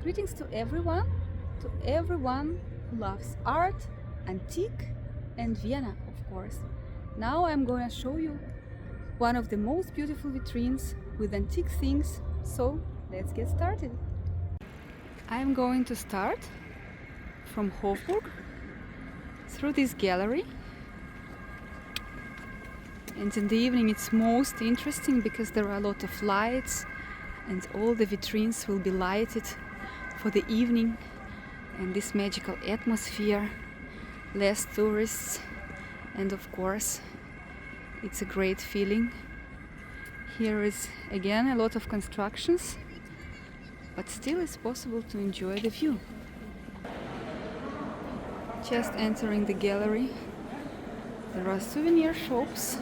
Greetings to everyone who loves art, antique and Vienna, of course. Now I'm going to show you one of the most beautiful vitrines with antique things, so let's get started. I'm going to start from Hofburg through this gallery, and in the evening it's most interesting because there are a lot of lights and all the vitrines will be lighted for the evening and this magical atmosphere, less tourists, and of course it's a great feeling. Here is again a lot of constructions, but still it's possible to enjoy the view. Just entering the gallery, there are souvenir shops.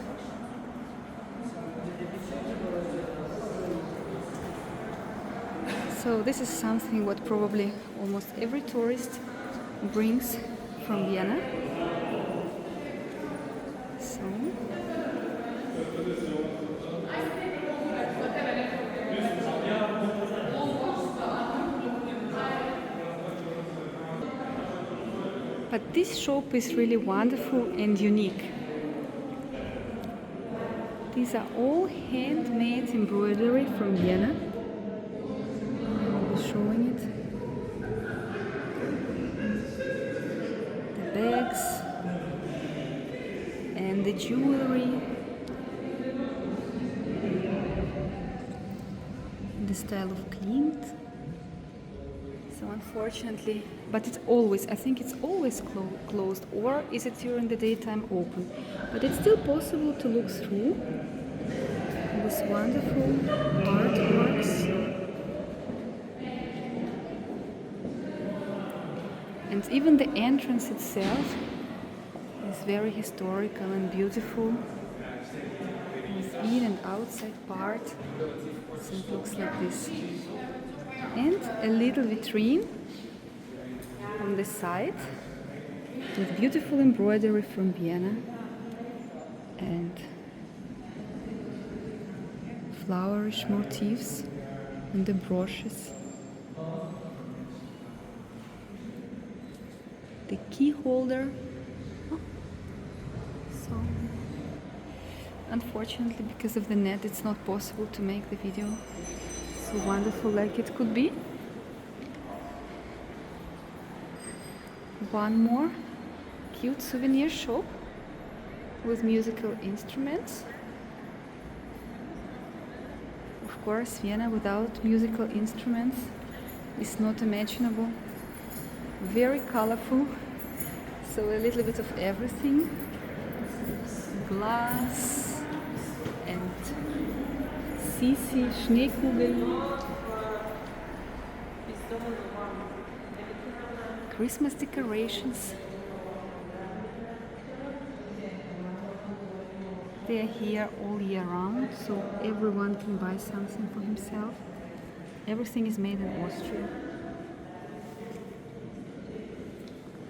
So this is something what probably almost every tourist brings from Vienna. So but this shop is really wonderful and unique. These are all handmade embroidery from Vienna. Showing it, the bags and the jewelry, the style of Clint. So unfortunately, but it's always, I think it's always closed, or is it during the daytime open? But it's still possible to look through these wonderful artworks. And even the entrance itself is very historical and beautiful, with in and outside part, so it looks like this. And a little vitrine on the side with beautiful embroidery from Vienna and flowerish motifs on the brooches. The key holder. So unfortunately, because of the net, it's not possible to make the video so wonderful like it could be. One more cute souvenir shop with musical instruments. Of course, Vienna without musical instruments is not imaginable. Very colorful, so a little bit of everything, glass and Sisi Schneekugel, Christmas decorations. They are here all year round, so everyone can buy something for himself. Everything is made in Austria.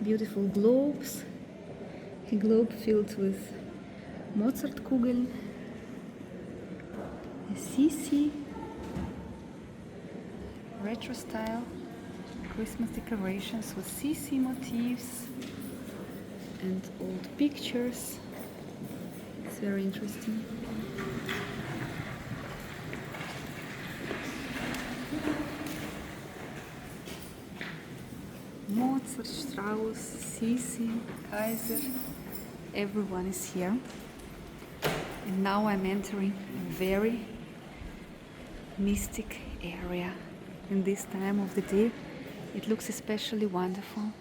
Beautiful globes, a globe filled with Mozartkugel, a Sisi, retro style Christmas decorations with Sisi motifs and old pictures. It's very interesting. Mozart, Strauss, Sisi, Kaiser, everyone is here. And now I'm entering a very mystic area. In this time of the day, it looks especially wonderful.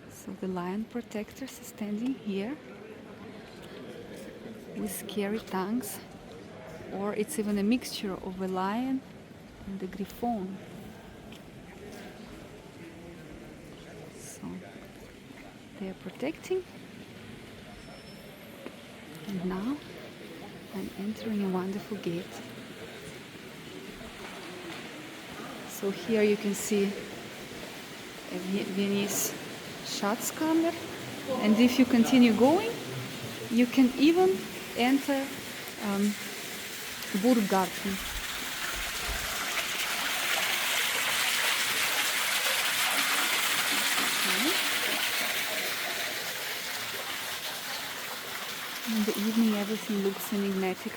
So the lion protectors are standing here with scary tongues. Or it's even a mixture of a lion and a griffon. So they are protecting. And now I'm entering a wonderful gate. So here you can see a Viennese Schatzkammer, and if you continue going, you can even enter Burggarten. In the evening everything looks enigmatic.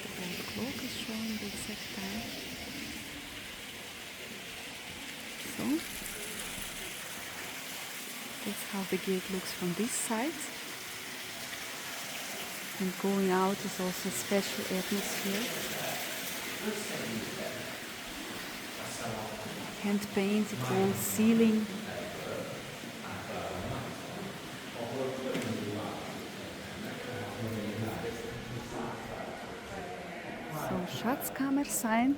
The old clock is showing the exact time. So, that's how the gate looks from this side. And going out is also a special atmosphere. Hand painted whole ceiling. So Schatzkammer sign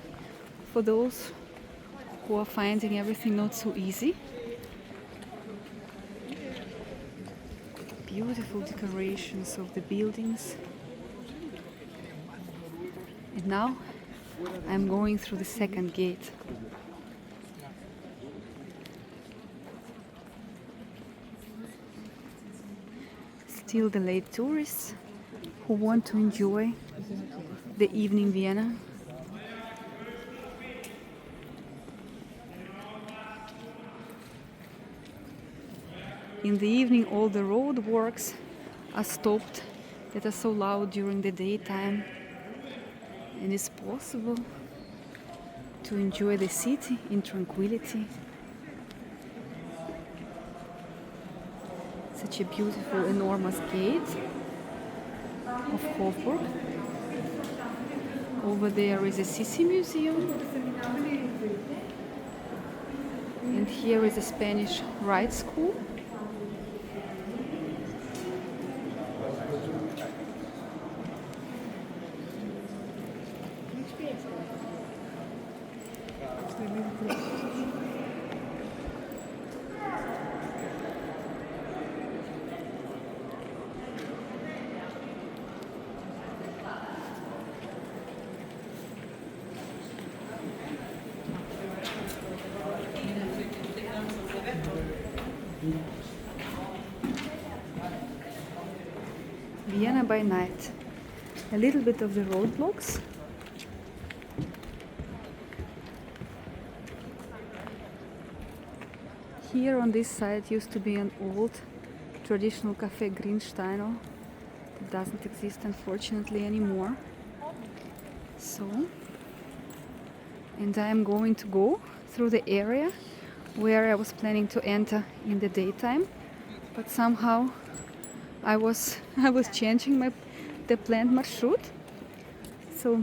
for those who are finding everything not so easy. Beautiful decorations of the buildings. And now I'm going through the second gate. Still the late tourists who want to enjoy the evening Vienna. In the evening all the road works are stopped that are so loud during the daytime, and it's possible to enjoy the city in tranquility. Such a beautiful, enormous gate of Hofburg. Over there is a Sissi museum. And here is a Spanish rite school. Vienna by night. A little bit of the roadblocks. Here on this side used to be an old traditional cafe Grünsteiner. It doesn't exist unfortunately anymore. So, and I am going to go through the area where I was planning to enter in the daytime, but somehow I was changing the planned marшрут. So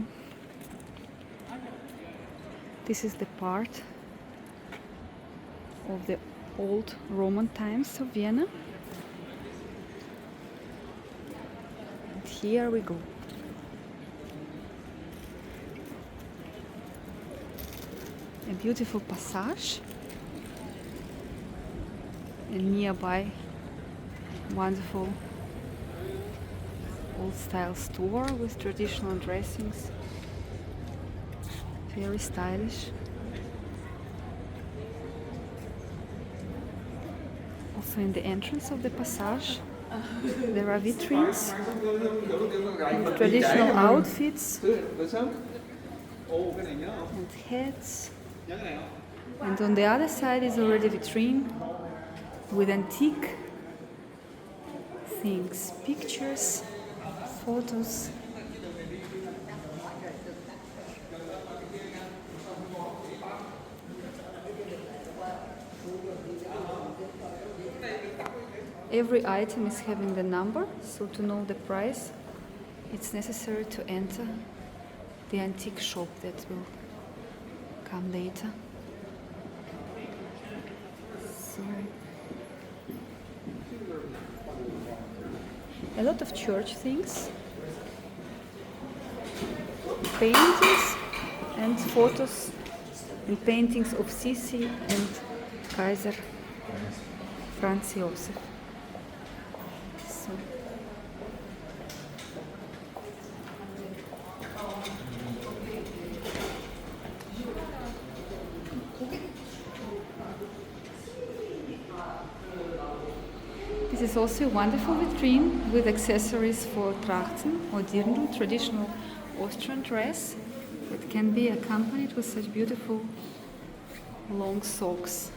this is the part of the old Roman times of Vienna. And here we go. A beautiful passage, and nearby wonderful old style store with traditional dressings, very stylish. Also in the entrance of the passage there are vitrines with traditional outfits and hats. And on the other side is already a vitrine with antique things, pictures, photos. Every item is having the number, so to know the price, it's necessary to enter the antique shop that will come later. So, a lot of church things, paintings and photos and paintings of Sissi and Kaiser Franz Josef. So, this is also a wonderful vitrine with accessories for Trachten or Dirndl, traditional Austrian dress that can be accompanied with such beautiful long socks.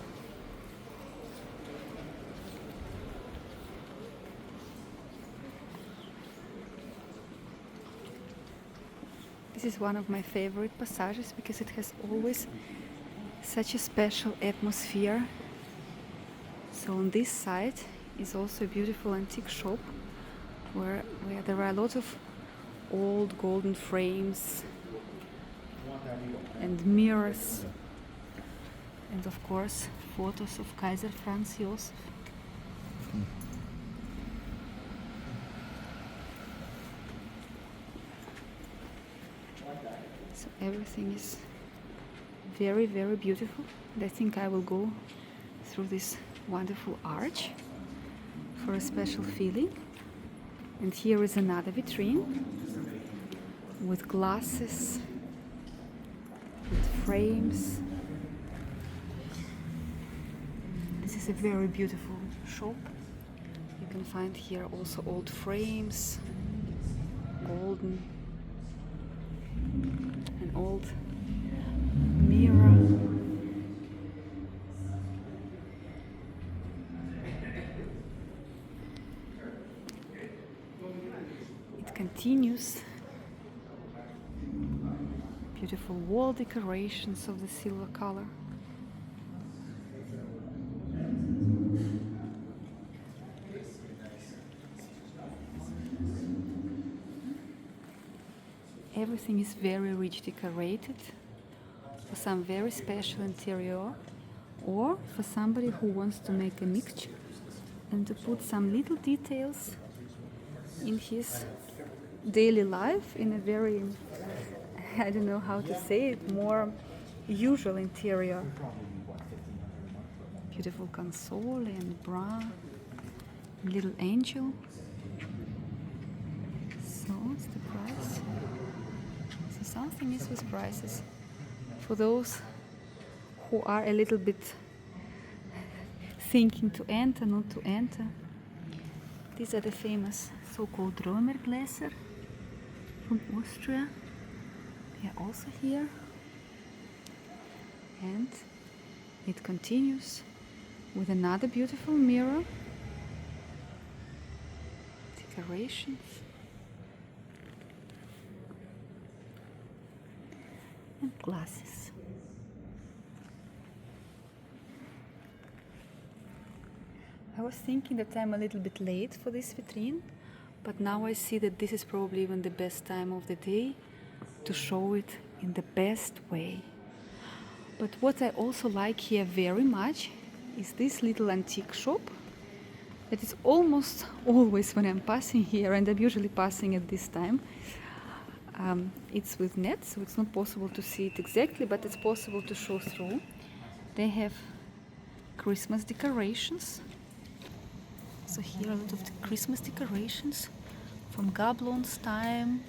This is one of my favorite passages because it has always such a special atmosphere. So on this side is also a beautiful antique shop where there are a lot of old golden frames and mirrors and of course photos of Kaiser Franz Josef. So everything is very, very beautiful. And I think I will go through this wonderful arch for a special feeling. And here is another vitrine with glasses, with frames. This is a very beautiful shop. You can find here also old frames, golden, an old mirror. It continues. Beautiful wall decorations of the silver color. Everything is very rich decorated for some very special interior or for somebody who wants to make a mixture and to put some little details in his daily life in a very, I don't know how to say it, more usual interior. Beautiful console and bra, little angel. So what's the price? So something is with prices. For those who are a little bit thinking to enter, not to enter, these are the famous so-called Römergläser from Austria. They are also here. And it continues with another beautiful mirror, decorations, and glasses. I was thinking that I'm a little bit late for this vitrine, but now I see that this is probably even the best time of the day to show it in the best way. But what I also like here very much is this little antique shop that is almost always when I'm passing here, and I'm usually passing at this time. It's with nets, so it's not possible to see it exactly, but it's possible to show through. They have Christmas decorations. So here are a lot of the Christmas decorations from Gablon's time.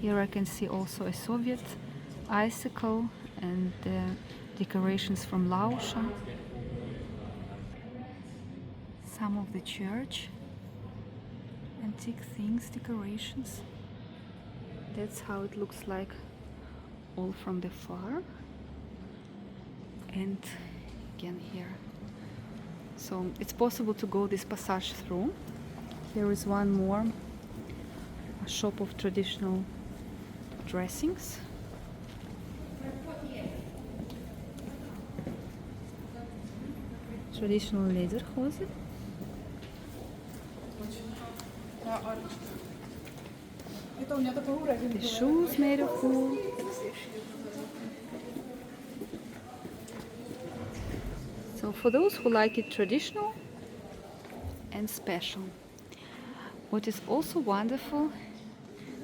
Here I can see also a Soviet icicle and decorations from Lauscha. Some of the church antique things, decorations. That's how it looks like all from the far. And again here. So it's possible to go this passage through. Here is one more, a shop of traditional dressings. Traditional lederhose. The shoes made of wool. So for those who like it traditional and special. What is also wonderful,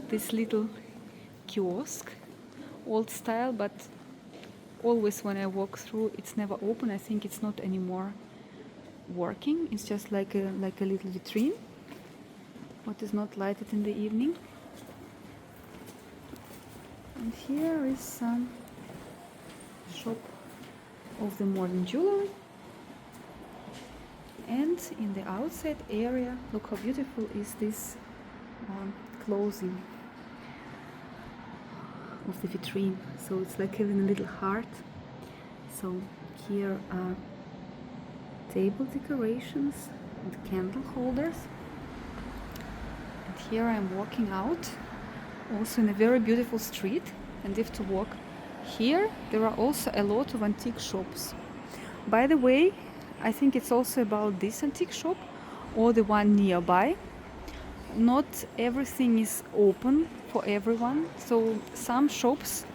this little kiosk, old style, but always when I walk through it's never open. I think it's not anymore working. It's just like a little vitrine. What is not lighted in the evening. And here is some shop of the modern jewelry. And in the outside area, look how beautiful is this closing of the vitrine. So it's like having a little heart. So here are table decorations and candle holders. And here I'm walking out, also in a very beautiful street, and if to walk here, there are also a lot of antique shops. By the way, I think it's also about this antique shop or the one nearby. Not everything is open for everyone, so some shops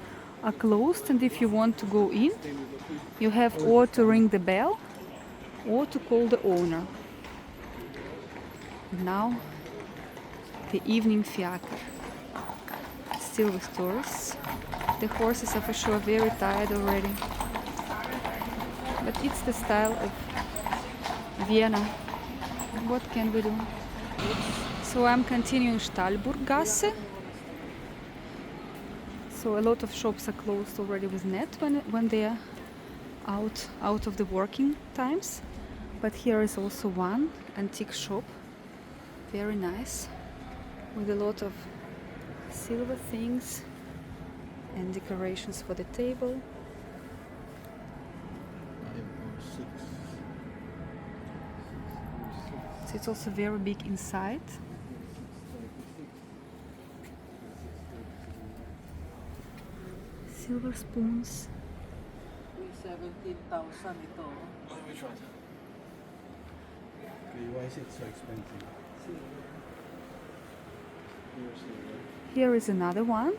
are closed, and if you want to go in, you have or to ring the bell or to call the owner. Now the evening fiacre, still with tourists. The horses are for sure very tired already, but it's the style of Vienna. What can we do? So I'm continuing Stahlburggasse. So a lot of shops are closed already with net when they are out of the working times. But here is also one antique shop, very nice, with a lot of silver things and decorations for the table. So it's also very big inside. Silver spoons. 17,000 ito. Which one? Okay, why is it so expensive? Here is another one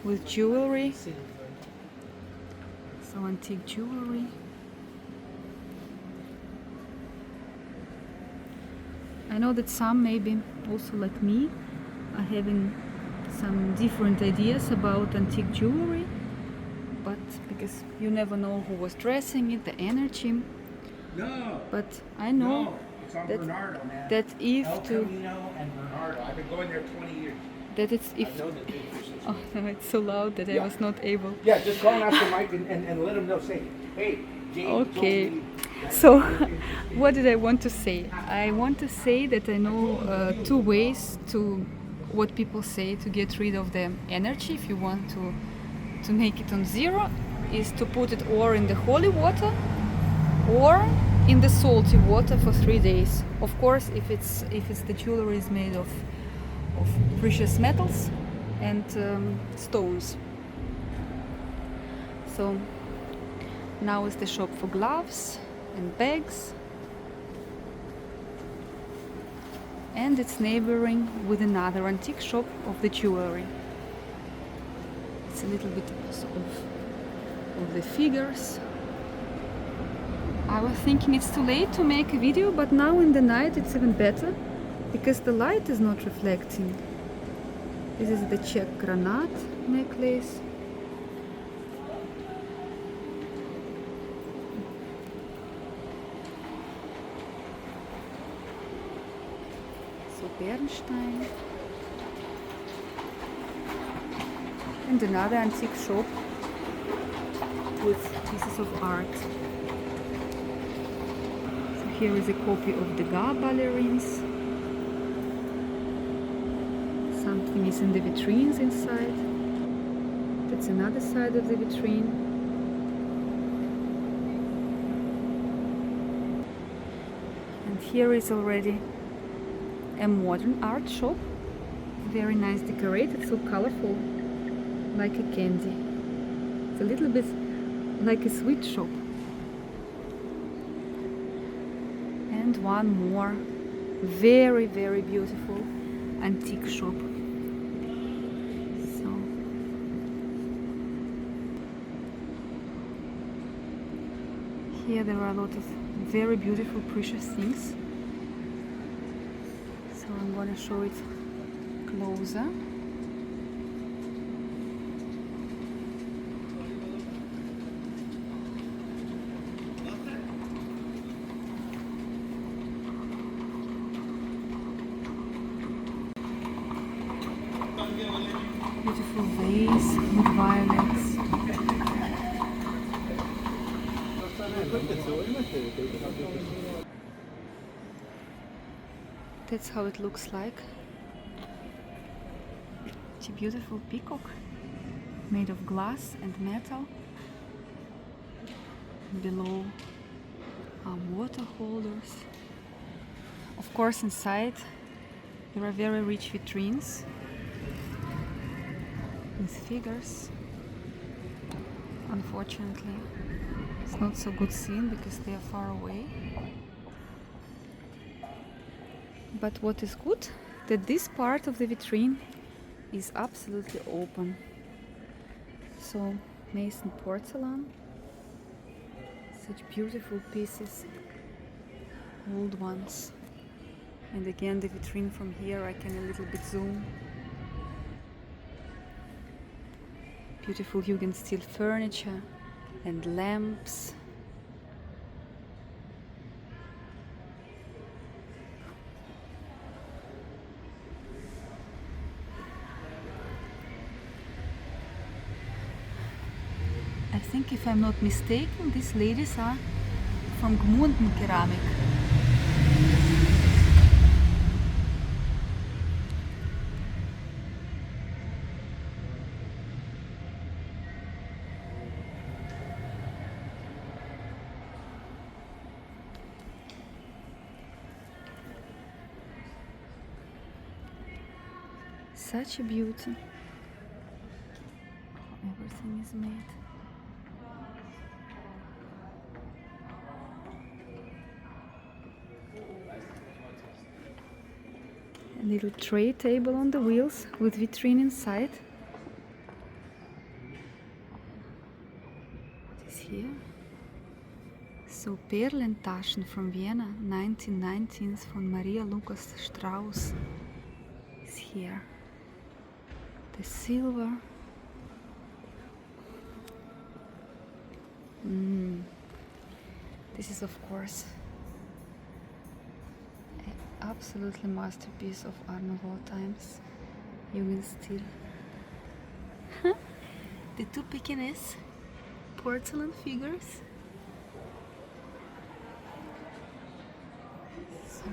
with jewelry. So antique jewelry. I know that some, maybe also like me, are having some different ideas about antique jewelry, but because you never know who was dressing it, the energy. No. But I know No, it's on that Bernardo, man. that if El to Camino and Bernardo. I've been going there 20 years. that it's if I've known the dude for 6 years. oh no, it's so loud that I Yeah. was not able. Yeah, just call him after Mike and let him know. Say, hey, James Okay. told me that So, you're interested. what did I want to say? I want to say that I know two ways to what people say to get rid of the energy. If you want to make it on zero, is to put it or in the holy water or in the salty water for 3 days. Of course, if it's the jewelry is made of precious metals and stones. So now is the shop for gloves and bags, and it's neighboring with another antique shop of the jewelry. It's a little bit of the figures. I was thinking it's too late to make a video, but now in the night it's even better because the light is not reflecting. This is the Czech granat necklace. So Bernstein. And another antique shop with pieces of art. So here is a copy of the Degas ballerines. Something is in the vitrines inside. That's another side of the vitrine. And here is already a modern art shop. Very nice decorated, so colorful, like a candy. It's a little bit like a sweet shop. And one more very, very beautiful antique shop. So here there are a lot of very beautiful precious things. So I'm going to show it closer. Beautiful vase with violets. That's how it looks like. It's a beautiful peacock made of glass and metal. Below are water holders. Of course, inside there are very rich vitrines with figures. Unfortunately, it's not so good seen because they are far away. But what is good, that this part of the vitrine is absolutely open. So, Mason porcelain, such beautiful pieces, old ones. And again, the vitrine from here, I can a little bit zoom. Beautiful Jugendstil furniture and lamps. I think, if I'm not mistaken, these ladies are from Gmunden ceramic. Such a beauty. Everything is made. A little tray table on the wheels with vitrine inside. What is here? So, Perlentaschen from Vienna, 1919, von Maria Lucas Strauss is here. The silver. This is, of course, an absolutely masterpiece of Art Nouveau times. Jugendstil. The two Pekingese porcelain figures. So,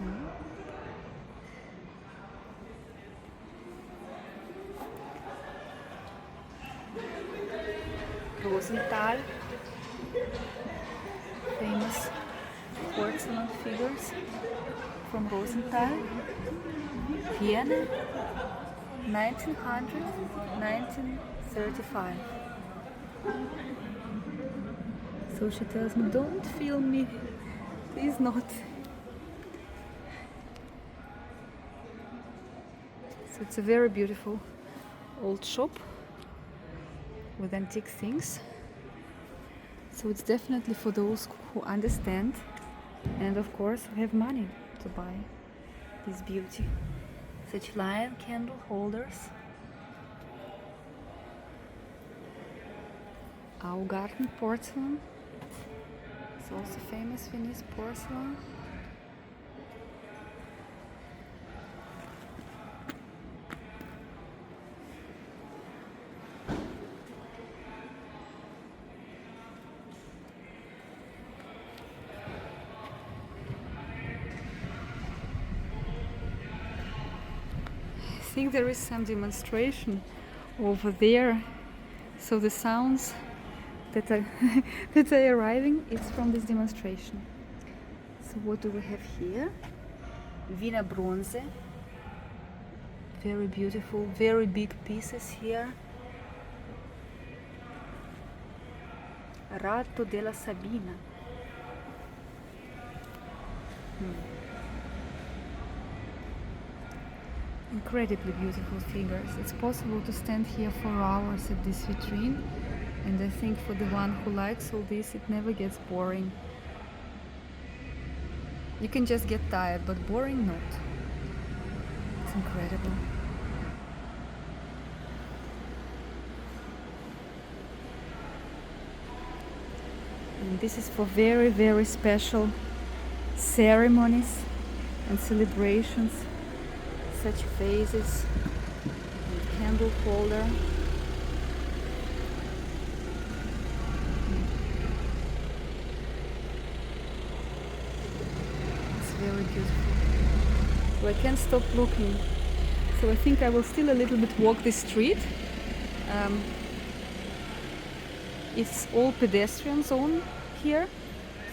Rosenthal, famous porcelain figures from Rosenthal, Vienna, 1900, 1935. So she tells me, don't film me, please not. So it's a very beautiful old shop with antique things. So it's definitely for those who understand and, of course, who have money to buy this beauty. Such lion candle holders. Augarten porcelain. It's also famous Viennese porcelain. I think there is some demonstration over there, so the sounds that are that are arriving is from this demonstration. So what do we have here? Vienna bronze, very beautiful, very big pieces here. Rato della Sabina. Incredibly beautiful figures. It's possible to stand here for hours at this vitrine, and I think for the one who likes all this, it never gets boring. You can just get tired, but boring not. It's incredible. And this is for very, very special ceremonies and celebrations. Such vases and candle holder. It's very beautiful. so I can't stop looking. So I think I will still a little bit walk this street. It's all pedestrian zone here,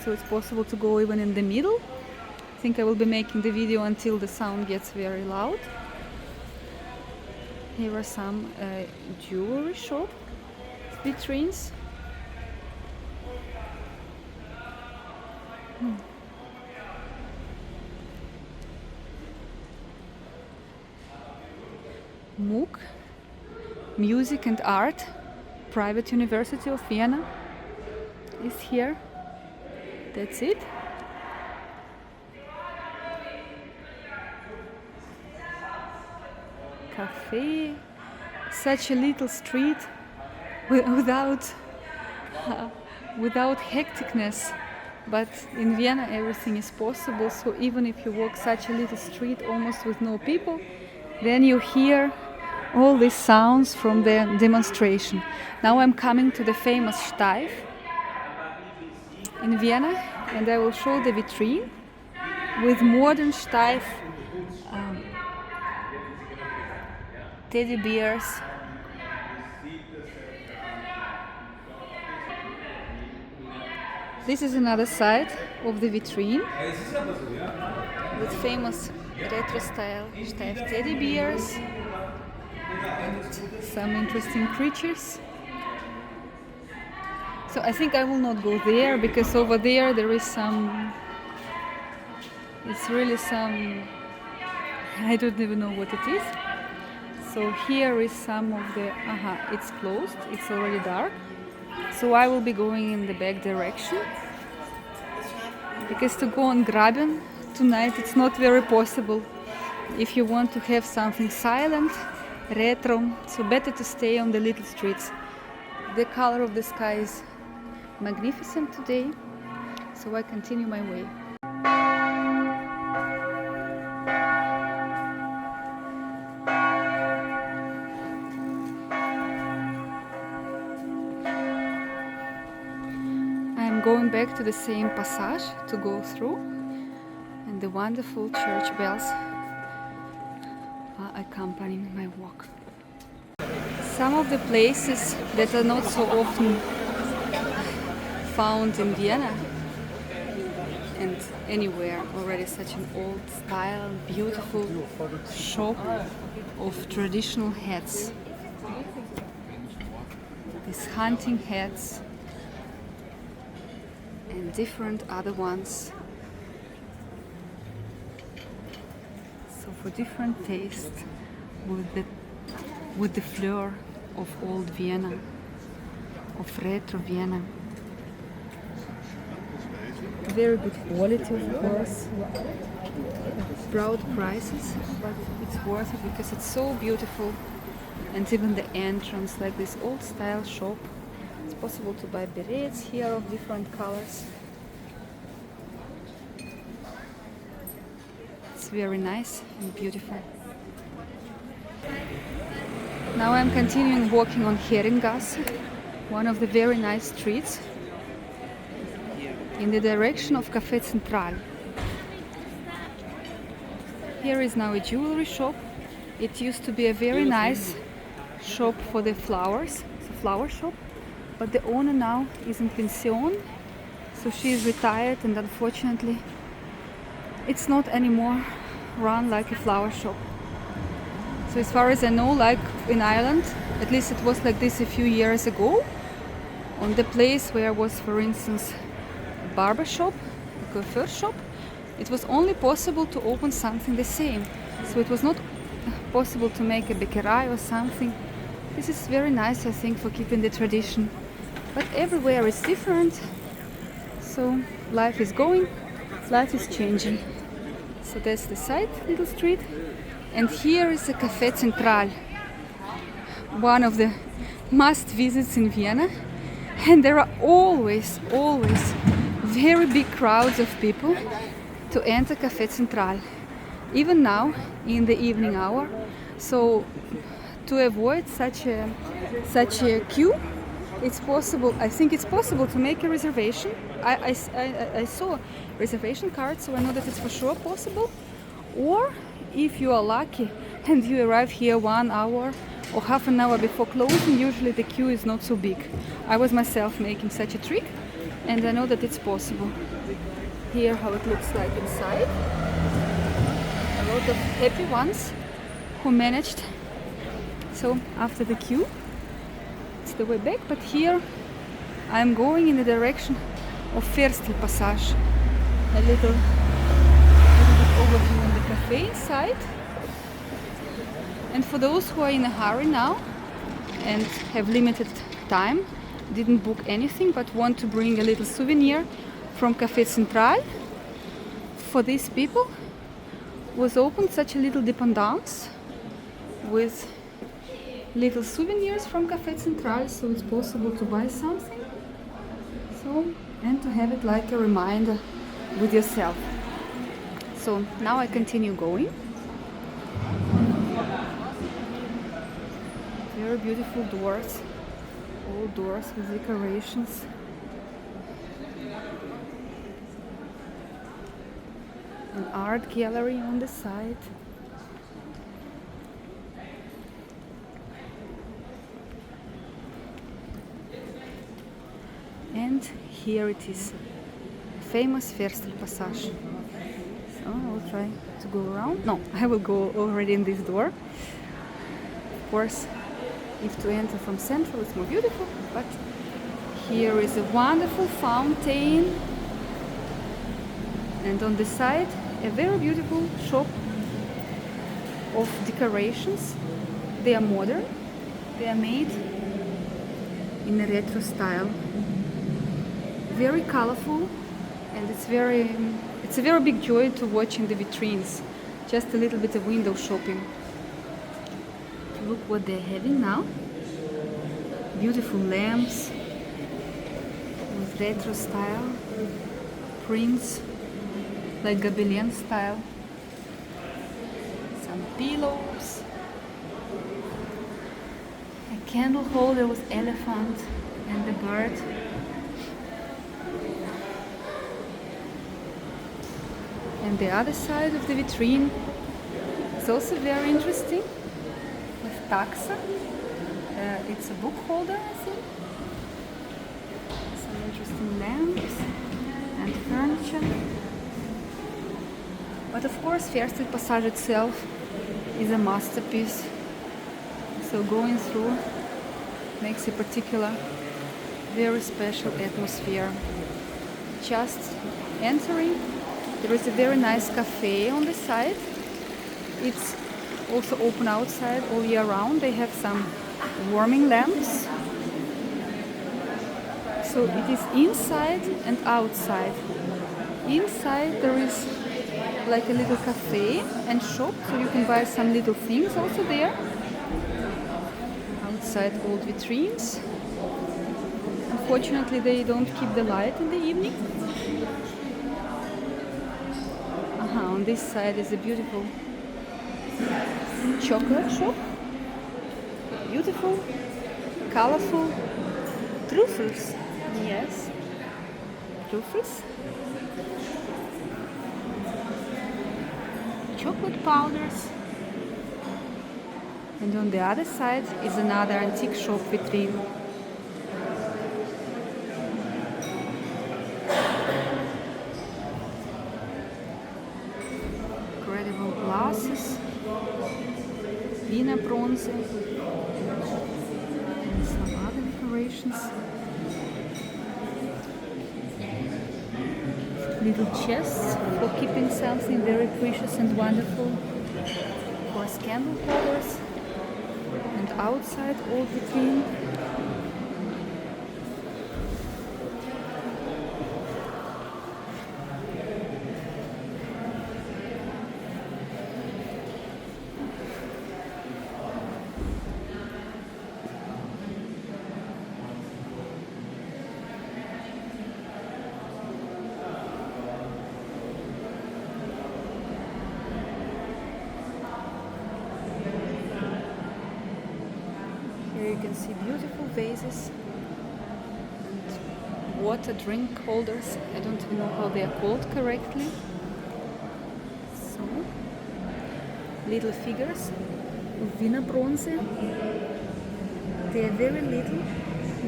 so it's possible to go even in the middle. I think I will be making the video until the sound gets very loud. Here are some jewelry shop vitrines. MOOC, Music and Art, Private University of Vienna is here. That's it. Cafe, such a little street without hecticness, but in Vienna everything is possible. So even if you walk such a little street almost with no people, then you hear all these sounds from the demonstration. Now I'm coming to the famous Steif in Vienna, and I will show the vitrine with modern Steif teddy bears. This is another side of the vitrine with famous retro style Steif teddy bears and some interesting creatures. So I think I will not go there because over there is some, it's really some, I don't even know what it is. So here is some of the, it's closed, it's already dark. So I will be going in the back direction because to go on Graben tonight it's not very possible if you want to have something silent, retro, so better to stay on the little streets. The color of the sky is magnificent today, so I continue my way. Going back to the same passage to go through, and the wonderful church bells are accompanying my walk. Some of the places that are not so often found in Vienna and anywhere already, such an old style, beautiful shop of traditional hats. These hunting hats and different other ones, so for different tastes, with the flair of old Vienna, of retro Vienna. Very good quality, of course, proud prices, but it's worth it because it's so beautiful. And even the entrance, like this old style shop, it's possible to buy berets here of different colors. It's very nice and beautiful. Now I'm continuing walking on Heringgasse, one of the very nice streets, in the direction of Café Central. Here is now a jewelry shop. It used to be a very nice shop for the flowers, it's a flower shop. But the owner now is in pension, so she is retired, and unfortunately it's not anymore run like a flower shop. So as far as I know, like in Ireland, at least it was like this a few years ago, on the place where was, for instance, a barber shop, a coiffeur shop, it was only possible to open something the same. So it was not possible to make a bäckerei or something. This is very nice, I think, for keeping the tradition. But everywhere is different, so life is going, life is changing. So that's the side, little street. And here is the Café Central, one of the must visits in Vienna. And there are always very big crowds of people to enter Café Central, even now in the evening hour. So to avoid such a queue, it's possible, I think it's possible to make a reservation. I saw reservation cards, so I know that it's for sure possible. Or if you are lucky and you arrive here 1 hour or half an hour before closing, usually the queue is not so big. I was myself making such a trick, and I know that it's possible. Here how it looks like inside. A lot of happy ones who managed. So after the queue, it's the way back, but here I'm going in the direction of Ferstel Passage. A little bit overview on the cafe inside. And for those who are in a hurry now and have limited time, didn't book anything but want to bring a little souvenir from Café Central, for these people was opened such a little dépendance with little souvenirs from Café Central, so it's possible to buy something, so, and to have it like a reminder with yourself. So now I continue going. Very beautiful doors, all doors with decorations. An art gallery on the side. And here it is, famous Ferstel Passage. So I will try to go around. No, I will go already in this door. Of course, if to enter from central it's more beautiful, but here is a wonderful fountain, and on the side a very beautiful shop of decorations. They are modern, they are made in a retro style, very colorful, and it's a very big joy to watch in the vitrines, just a little bit of window shopping. Look what they're having now. Beautiful lamps with retro style, prints like Gobelin style. Some pillows, a candle holder with elephant and the bird. And the other side of the vitrine is also very interesting. Taxa. It's a book holder, I think. Some interesting lamps and furniture. But of course, Ferstel Passage itself is a masterpiece. So going through makes a particular, very special atmosphere. Just entering, there is a very nice cafe on the side. It's also open outside all year round. They have some warming lamps. So it is inside and outside. Inside there is like a little cafe and shop, so you can buy some little things also there. Outside old vitrines. Unfortunately they don't keep the light in the evening. On this side is a beautiful chocolate shop. Beautiful, colorful truffles. Yes, truffles. Chocolate powders. And on the other side is another antique shop vitrine. Incredible glasses. Vienna bronze and some other decorations. Little chests for keeping something very precious and wonderful. Of course, candle holders, and outside old vitrine. Here you can see beautiful vases and water drink holders. I don't even know how they are called correctly. So little figures of Vienna bronze. They are very little,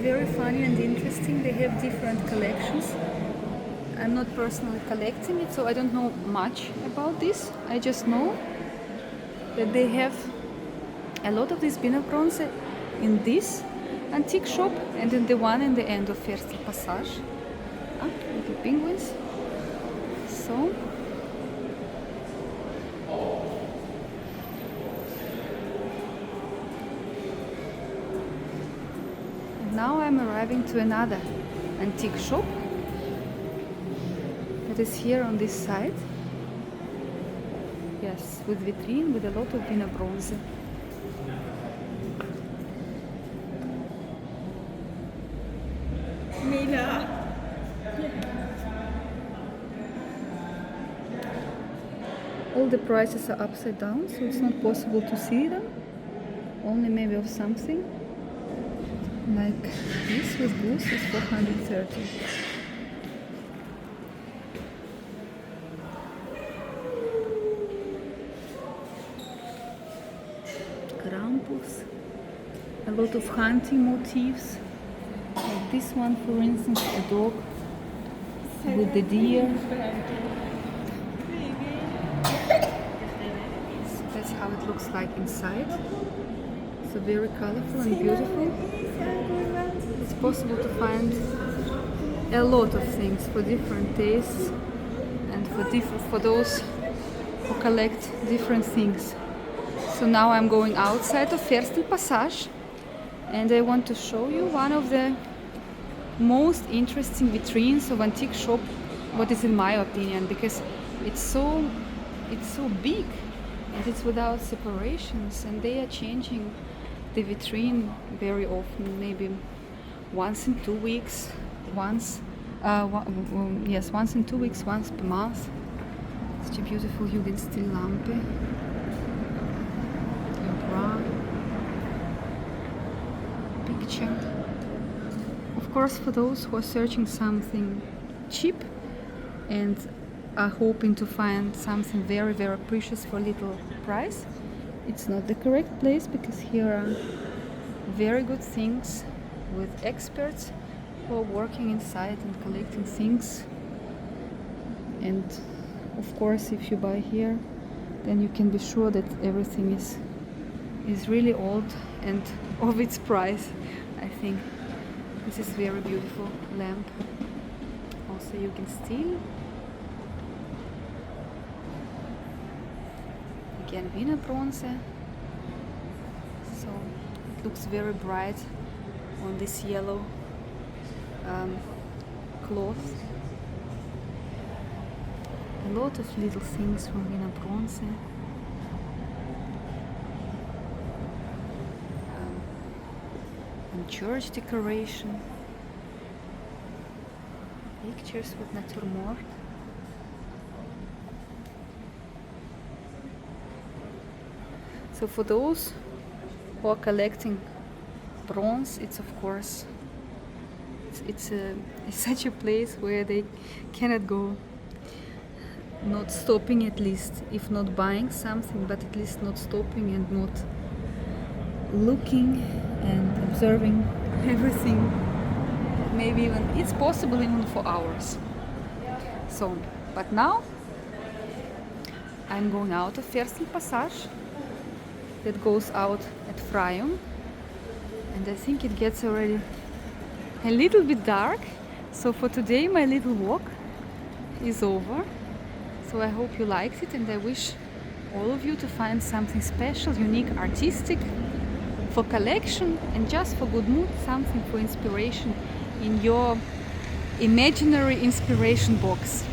very funny and interesting. They have different collections. I'm not personally collecting it, so I don't know much about this. I just know that they have a lot of this Vienna bronze in this antique shop and in the one in the end of First Passage. Little penguins. So and now I'm arriving to another antique shop that is here on this side. Yes, with vitrine with a lot of Vienna bronze. All the prices are upside down, so it's not possible to see them. Only maybe of something. Like this with goose is 430. Krampus. A lot of hunting motifs. Like this one, for instance, a dog with the deer. So that's how it looks like inside. So very colorful and beautiful. It's possible to find a lot of things for different tastes and for those who collect different things. So now I'm going outside of First Passage, and I want to show you one of the most interesting vitrines of antique shop, what is in my opinion, because it's so big and it's without separations, and they are changing the vitrine very often, maybe once in 2 weeks, once in 2 weeks, once per month. Such a beautiful Jugendstil lampe. Picture. Of course, for those who are searching something cheap and are hoping to find something very, very precious for little price, it's not the correct place, because here are very good things with experts who are working inside and collecting things. And of course, if you buy here, then you can be sure that everything is really old and of its price. I think this is very beautiful lamp. Also Jugendstil. Again, Vienna bronze. So it looks very bright on this yellow cloth. A lot of little things from Vienna bronze. And church decoration. Pictures with Naturmort. So for those who are collecting bronze, it's of course it's such a place where they cannot go, not stopping, at least, if not buying something, but at least not stopping and not looking and observing everything. Maybe even it's possible even for hours. So, but now I'm going out of First Passage that goes out at Freyung, and I think it gets already a little bit dark. So for today my little walk is over. So I hope you liked it, and I wish all of you to find something special, unique, artistic, for collection and just for good mood, something for inspiration in your imaginary inspiration box.